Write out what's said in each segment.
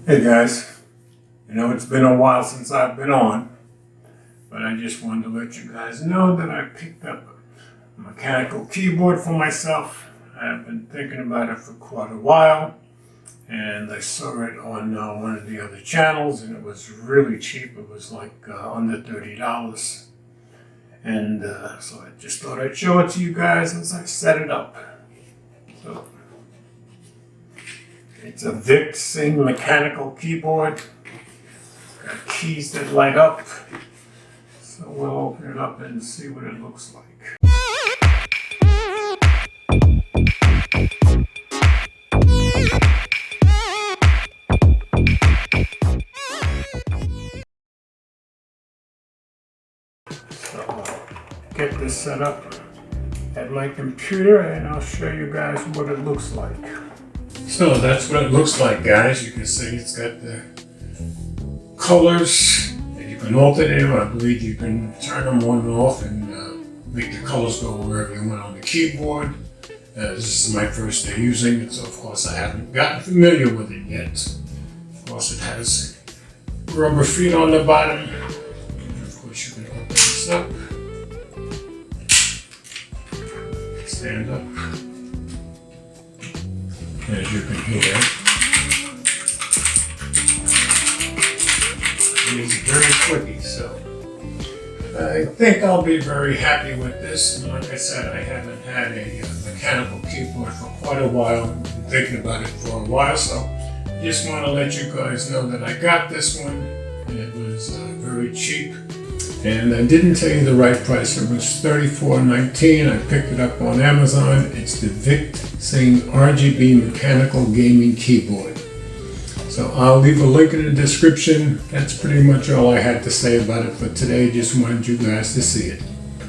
Hey guys, it's been a while since I've been on, but I just wanted to let you guys know that I picked up a mechanical keyboard for myself. I've been thinking about it for quite a while, and I saw it on one of the other channels, and it was really cheap. It was like under $30, and so I just thought I'd show it to you guys as I set it up. So, it's a Victsing mechanical keyboard. Got keys that light up. So we'll open it up and see what it looks like. So I'll get this set up at my computer and I'll show you guys what it looks like. So that's what it looks like, guys. You can see it's got the colors that you can alternate. I believe you can turn them on and off and make the colors go wherever you want on the keyboard. This is my first day using it, so of course I haven't gotten familiar with it yet. Of course it has rubber feet on the bottom. And of course you can open this up, stand up. As you can hear, it's very clicky, so I think I'll be very happy with this. And like I said, I haven't had a mechanical keyboard for quite a while. I've been thinking about it for a while, so I just want to let you guys know that I got this one. It was very cheap, and I didn't tell you the right price. It was $34.19. I picked it up on Amazon. It's the Victsing RGB mechanical gaming keyboard. So I'll leave a link in the description. That's pretty much all I had to say about it for today. Just wanted you guys to see it.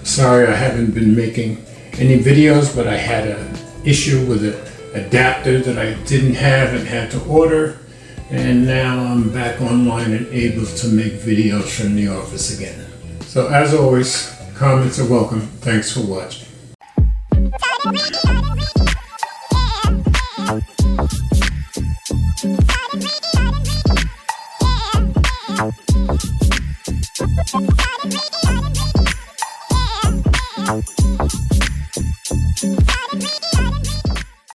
Sorry I haven't been making any videos, but I had an issue with an adapter that I didn't have and had to order. And now I'm back online and able to make videos from the office again. So as always, comments are welcome. Thanks for watching. Out.